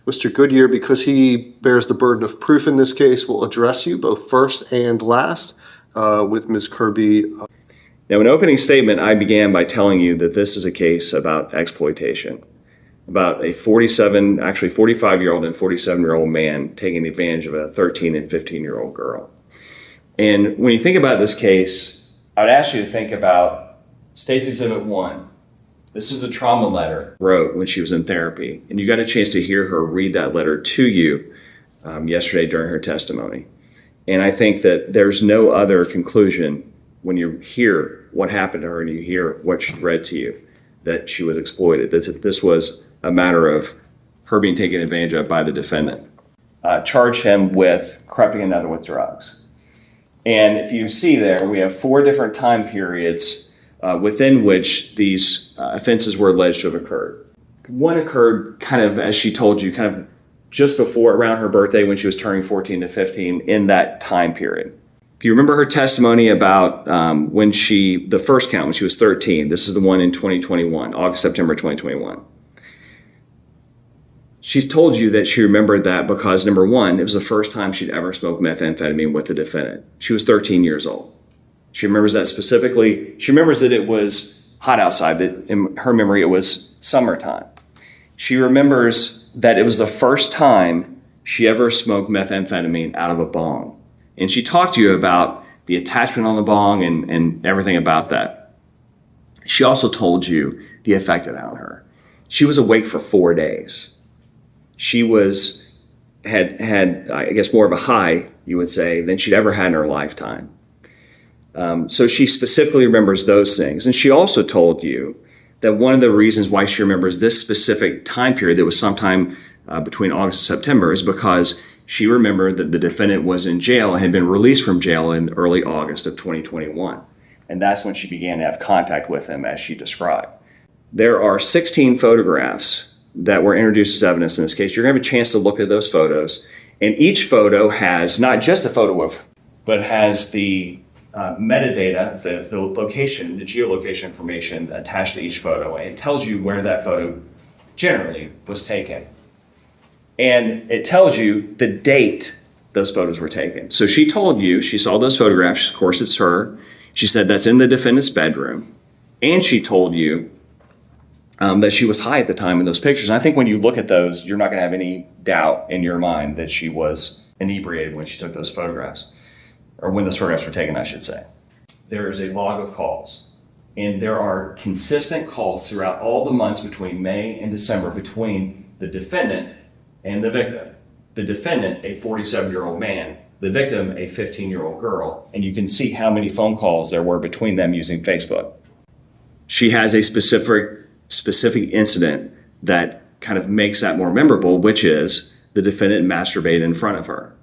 Mr. Goodyear, because he bears the burden of proof in this case, will address you both first and last with Ms. Kirby. Now, in opening statement, I began by telling you that this is a case about exploitation, about a 45-year-old and 47-year-old man taking advantage of a 13 and 15-year-old girl. And when you think about this case, I would ask you to think about State's Exhibit 1. This is the trauma letter wrote when she was in therapy, and you got a chance to hear her read that letter to you yesterday during her testimony. And I think that there's no other conclusion when you hear what happened to her and you hear what she read to you, that she was exploited. This was a matter of her being taken advantage of by the defendant. Charged him with corrupting another with drugs. And if you see there, we have 4 different time periods within which these offenses were alleged to have occurred. One occurred kind of, as she told you, kind of just before, around her birthday when she was turning 14 to 15, in that time period. If you remember her testimony about the first count, when she was 13, this is the one in 2021, August, September 2021. She's told you that she remembered that because, number one, it was the first time she'd ever smoked methamphetamine with the defendant. She was 13 years old. She remembers that specifically. She remembers that it was hot outside, that in her memory it was summertime. She remembers that it was the first time she ever smoked methamphetamine out of a bong. And she talked to you about the attachment on the bong and everything about that. She also told you the effect it had on her. She was awake for 4 days. She had I guess more of a high, you would say, than she'd ever had in her lifetime. So she specifically remembers those things. And she also told you that one of the reasons why she remembers this specific time period, that was sometime between August and September, is because she remembered that the defendant was in jail and had been released from jail in early August of 2021. And that's when she began to have contact with him, as she described. There are 16 photographs that were introduced as evidence in this case. You're going to have a chance to look at those photos. And each photo has not just a photo of, but has the metadata, the location, the geolocation information attached to each photo. And it tells you where that photo generally was taken. And it tells you the date those photos were taken. So she told you, she saw those photographs, of course it's her. She said that's in the defendant's bedroom. And she told you that she was high at the time in those pictures. And I think when you look at those, you're not going to have any doubt in your mind that she was inebriated when she took those photographs, or when those photographs were taken, I should say. There is a log of calls, and there are consistent calls throughout all the months between May and December between the defendant and the victim. The defendant, a 47-year-old man, the victim, a 15-year-old girl, and you can see how many phone calls there were between them using Facebook. She has a specific incident that kind of makes that more memorable, which is the defendant masturbated in front of her.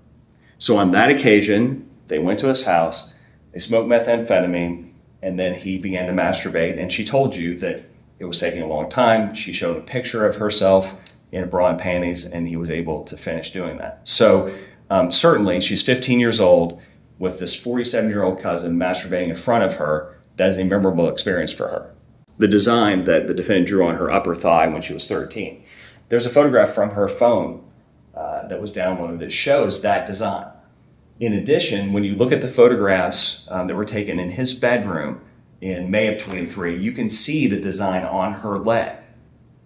So on that occasion, they went to his house, they smoked methamphetamine, and then he began to masturbate, and she told you that it was taking a long time. She showed a picture of herself in a bra and panties, and he was able to finish doing that. So certainly, she's 15 years old with this 47-year-old cousin masturbating in front of her. That is a memorable experience for her. The design that the defendant drew on her upper thigh when she was 13. There's a photograph from her phone that was downloaded that shows that design. In addition, when you look at the photographs that were taken in his bedroom in May of 23, you can see the design on her leg.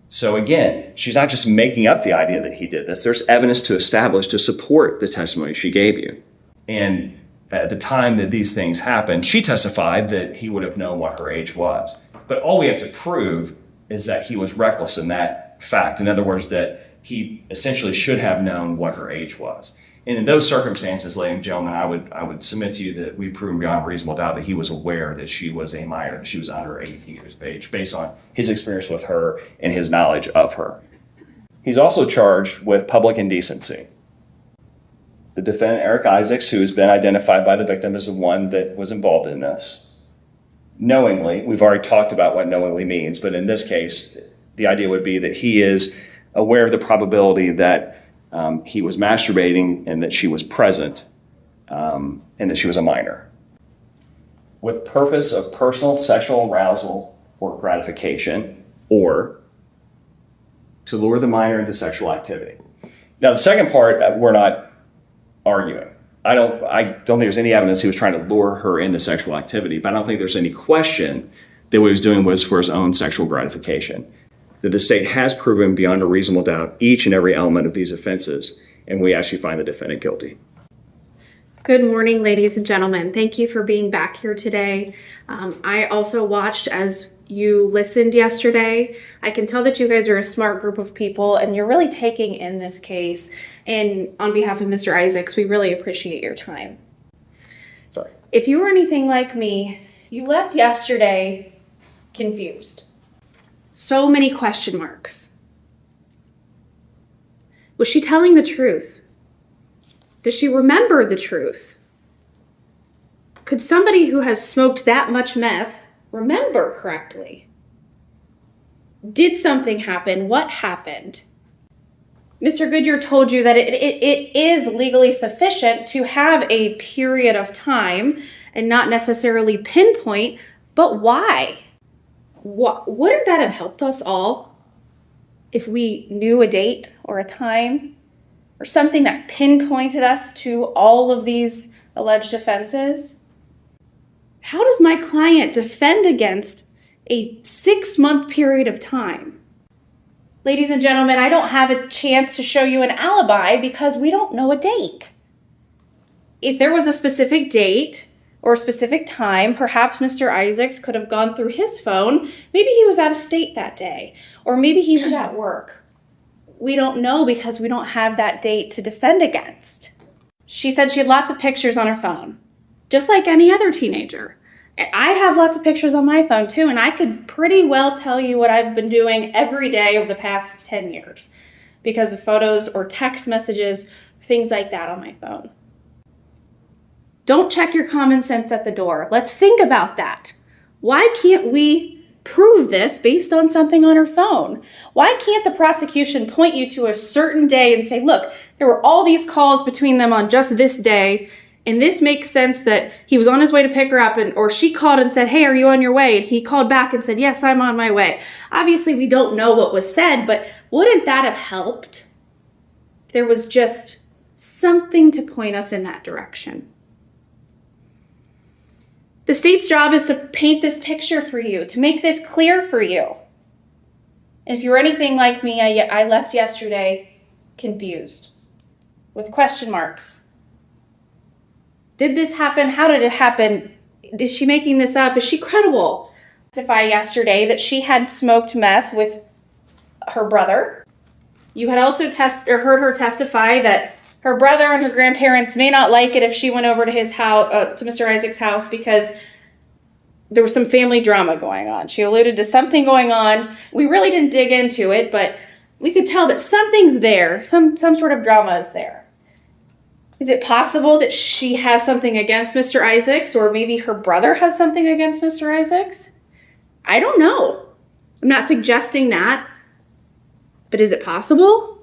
So again, she's not just making up the idea that he did this. There's evidence to establish to support the testimony she gave you. And at the time that these things happened, she testified that he would have known what her age was. But all we have to prove is that he was reckless in that fact. In other words, that he essentially should have known what her age was. And in those circumstances, ladies and gentlemen, I would submit to you that we've proven beyond reasonable doubt that he was aware that she was a minor, that she was under 18 years of age, based on his experience with her and his knowledge of her. He's also charged with public indecency. The defendant, Eric Isaacs, who has been identified by the victim as the one that was involved in this, knowingly, we've already talked about what knowingly means, but in this case, the idea would be that he is aware of the probability that he was masturbating and that she was present and that she was a minor. With purpose of personal sexual arousal or gratification, or to lure the minor into sexual activity. Now, the second part, we're not arguing. I don't think there's any evidence he was trying to lure her into sexual activity, but I don't think there's any question that what he was doing was for his own sexual gratification. That the state has proven beyond a reasonable doubt each and every element of these offenses, and we actually find the defendant guilty. Good morning, ladies and gentlemen. Thank you for being back here today. I also watched as you listened yesterday. I can tell that you guys are a smart group of people and you're really taking in this case. And on behalf of Mr. Isaacs, we really appreciate your time. Sorry. If you were anything like me, you left yesterday confused. So many question marks. Was she telling the truth? Does she remember the truth? Could somebody who has smoked that much meth remember correctly? Did something happen? What happened? Mr. Goodyear told you that it is legally sufficient to have a period of time and not necessarily pinpoint, but why? Wouldn't that have helped us all if we knew a date or a time or something that pinpointed us to all of these alleged offenses? How does my client defend against a 6-month period of time? Ladies and gentlemen, I don't have a chance to show you an alibi because we don't know a date. If there was a specific date or a specific time, perhaps Mr. Isaacs could have gone through his phone. Maybe he was out of state that day, or maybe he was at work. We don't know because we don't have that date to defend against. She said she had lots of pictures on her phone, just like any other teenager. I have lots of pictures on my phone too, and I could pretty well tell you what I've been doing every day over the past 10 years because of photos or text messages, things like that on my phone. Don't check your common sense at the door. Let's think about that. Why can't we prove this based on something on her phone? Why can't the prosecution point you to a certain day and say, look, there were all these calls between them on just this day, and this makes sense that he was on his way to pick her up, or she called and said, hey, are you on your way? And he called back and said, yes, I'm on my way. Obviously, we don't know what was said, but wouldn't that have helped if there was just something to point us in that direction? The state's job is to paint this picture for you, to make this clear for you. And if you're anything like me, I left yesterday confused, with question marks. Did this happen? How did it happen? Is she making this up? Is she credible? Testify yesterday that she had smoked meth with her brother. You had also heard her testify that her brother and her grandparents may not like it if she went over to his house, to Mr. Isaacs' house, because there was some family drama going on. She alluded to something going on. We really didn't dig into it, but we could tell that something's there. Some sort of drama is there. Is it possible that she has something against Mr. Isaacs, or maybe her brother has something against Mr. Isaacs? I don't know. I'm not suggesting that, but is it possible?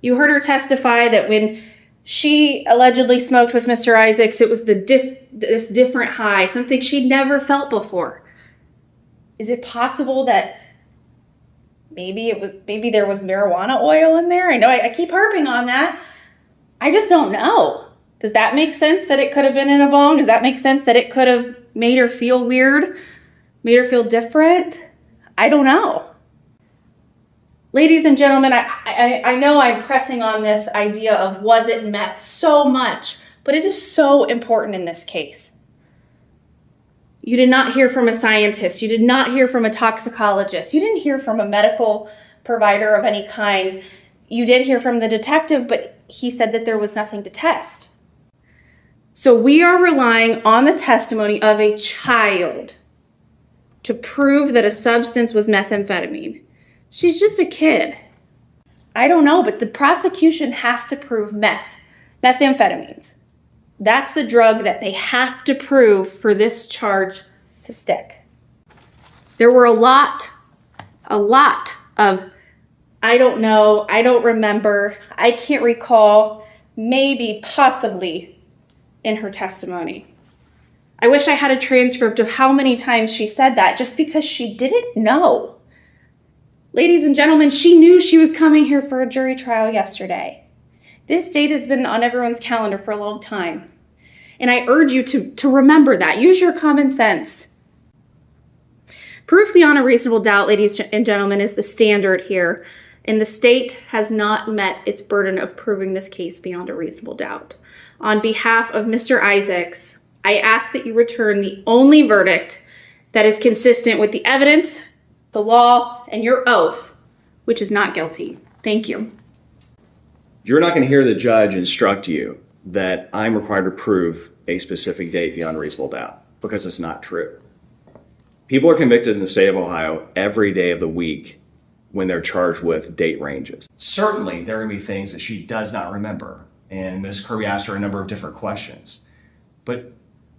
You heard her testify that when she allegedly smoked with Mr. Isaacs, it was this different high, something she'd never felt before. Is it possible that maybe there was marijuana oil in there? I know I keep harping on that. I just don't know. Does that make sense that it could have been in a bong? Does that make sense that it could have made her feel weird? Made her feel different? I don't know. Ladies and gentlemen, I know I'm pressing on this idea of was it meth so much, but it is so important in this case. You did not hear from a scientist. You did not hear from a toxicologist. You didn't hear from a medical provider of any kind. You did hear from the detective, but he said that there was nothing to test. So we are relying on the testimony of a child to prove that a substance was methamphetamine. She's just a kid. I don't know, but the prosecution has to prove methamphetamines. That's the drug that they have to prove for this charge to stick. There were a lot of I don't know, I don't remember, I can't recall, maybe, possibly in her testimony. I wish I had a transcript of how many times she said that just because she didn't know. Ladies and gentlemen, she knew she was coming here for a jury trial yesterday. This date has been on everyone's calendar for a long time. And I urge you to remember that. Use your common sense. Proof beyond a reasonable doubt, ladies and gentlemen, is the standard here. And the state has not met its burden of proving this case beyond a reasonable doubt. On behalf of Mr. Isaacs, I ask that you return the only verdict that is consistent with the evidence, the law, and your oath, which is not guilty. Thank you. You're not going to hear the judge instruct you that I'm required to prove a specific date beyond a reasonable doubt, because it's not true. People are convicted in the state of Ohio every day of the week when they're charged with date ranges. Certainly, there are going to be things that she does not remember, and Ms. Kirby asked her a number of different questions. But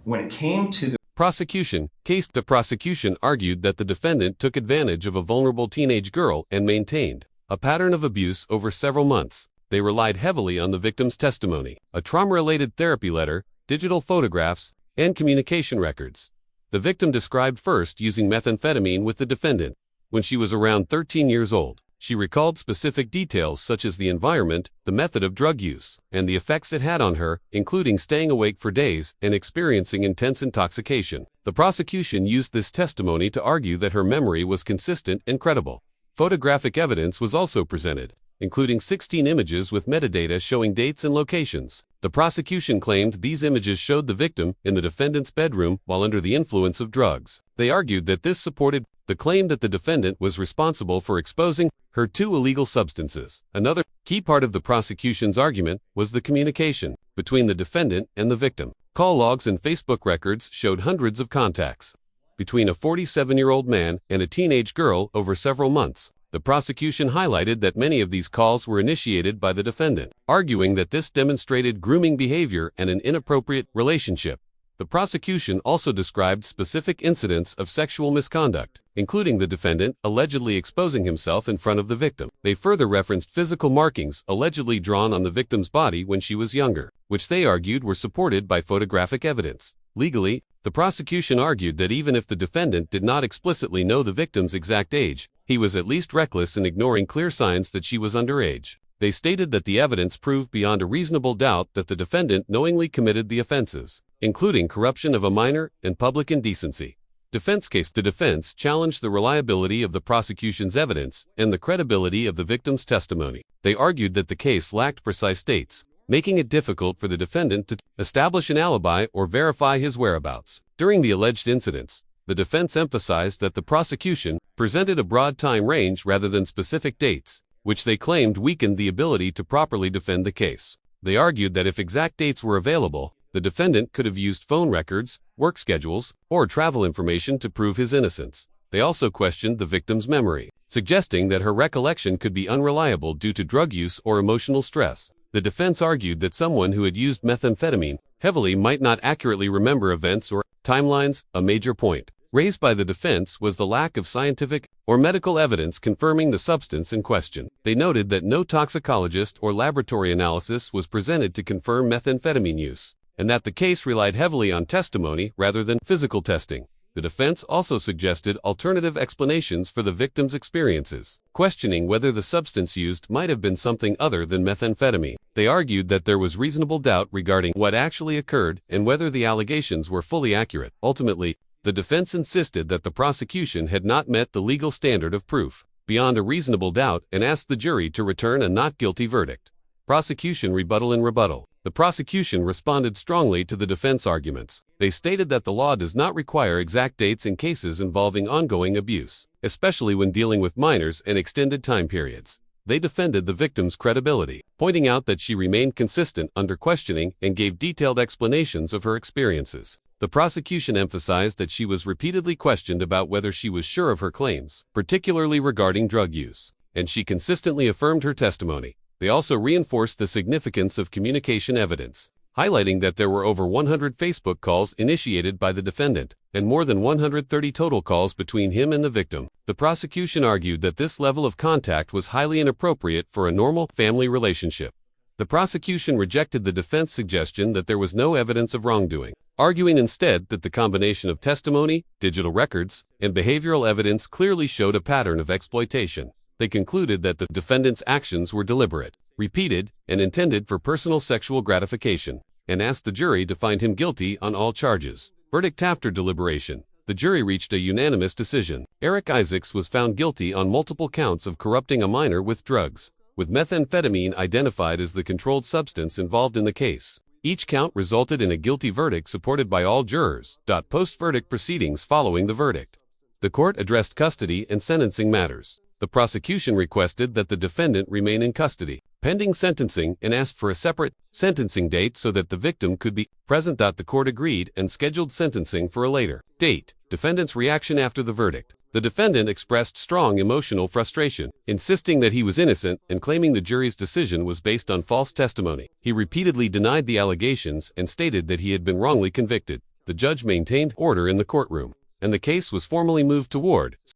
when it came to the the prosecution argued that the defendant took advantage of a vulnerable teenage girl and maintained a pattern of abuse over several months. They relied heavily on the victim's testimony, a trauma-related therapy letter, digital photographs, and communication records. The victim described first using methamphetamine with the defendant when she was around 13 years old. She recalled specific details such as the environment, the method of drug use, and the effects it had on her, including staying awake for days and experiencing intense intoxication. The prosecution used this testimony to argue that her memory was consistent and credible. Photographic evidence was also presented, including 16 images with metadata showing dates and locations. The prosecution claimed these images showed the victim in the defendant's bedroom while under the influence of drugs. They argued that this supported the claim that the defendant was responsible for exposing her to illegal substances. Another key part of the prosecution's argument was the communication between the defendant and the victim. Call logs and Facebook records showed hundreds of contacts between a 47-year-old man and a teenage girl over several months. The prosecution highlighted that many of these calls were initiated by the defendant, arguing that this demonstrated grooming behavior and an inappropriate relationship. The prosecution also described specific incidents of sexual misconduct, including the defendant allegedly exposing himself in front of the victim. They further referenced physical markings allegedly drawn on the victim's body when she was younger, which they argued were supported by photographic evidence. Legally, the prosecution argued that even if the defendant did not explicitly know the victim's exact age, he was at least reckless in ignoring clear signs that she was underage. They stated that the evidence proved beyond a reasonable doubt that the defendant knowingly committed the offenses, including corruption of a minor and public indecency. The defense challenged the reliability of the prosecution's evidence and the credibility of the victim's testimony. They argued that the case lacked precise dates, making it difficult for the defendant to establish an alibi or verify his whereabouts. During the alleged incidents, the defense emphasized that the prosecution presented a broad time range rather than specific dates, which they claimed weakened the ability to properly defend the case. They argued that if exact dates were available, the defendant could have used phone records, work schedules, or travel information to prove his innocence. They also questioned the victim's memory, suggesting that her recollection could be unreliable due to drug use or emotional stress. The defense argued that someone who had used methamphetamine heavily might not accurately remember events or timelines. A major point raised by the defense was the lack of scientific or medical evidence confirming the substance in question. They noted that no toxicologist or laboratory analysis was presented to confirm methamphetamine use, and that the case relied heavily on testimony rather than physical testing. The defense also suggested alternative explanations for the victim's experiences, questioning whether the substance used might have been something other than methamphetamine. They argued that there was reasonable doubt regarding what actually occurred and whether the allegations were fully accurate. Ultimately, the defense insisted that the prosecution had not met the legal standard of proof beyond a reasonable doubt and asked the jury to return a not guilty verdict. Prosecution rebuttal and rebuttal. The prosecution responded strongly to the defense arguments. They stated that the law does not require exact dates in cases involving ongoing abuse, especially when dealing with minors and extended time periods. They defended the victim's credibility, pointing out that she remained consistent under questioning and gave detailed explanations of her experiences. The prosecution emphasized that she was repeatedly questioned about whether she was sure of her claims, particularly regarding drug use, and she consistently affirmed her testimony. They also reinforced the significance of communication evidence, highlighting that there were over 100 Facebook calls initiated by the defendant, and more than 130 total calls between him and the victim. The prosecution argued that this level of contact was highly inappropriate for a normal family relationship. The prosecution rejected the defense suggestion that there was no evidence of wrongdoing, arguing instead that the combination of testimony, digital records, and behavioral evidence clearly showed a pattern of exploitation. They concluded that the defendant's actions were deliberate, repeated, and intended for personal sexual gratification, and asked the jury to find him guilty on all charges. Verdict. After deliberation, the jury reached a unanimous decision. Eric Isaacs was found guilty on multiple counts of corrupting a minor with drugs, with methamphetamine identified as the controlled substance involved in the case. Each count resulted in a guilty verdict supported by all jurors. Post-verdict proceedings. Following the verdict, the court addressed custody and sentencing matters. The prosecution requested that the defendant remain in custody pending sentencing and asked for a separate sentencing date so that the victim could be present. The court agreed and scheduled sentencing for a later date. Defendant's reaction after the verdict. The defendant expressed strong emotional frustration, insisting that he was innocent and claiming the jury's decision was based on false testimony. He repeatedly denied the allegations and stated that he had been wrongly convicted. The judge maintained order in the courtroom, and the case was formally moved toward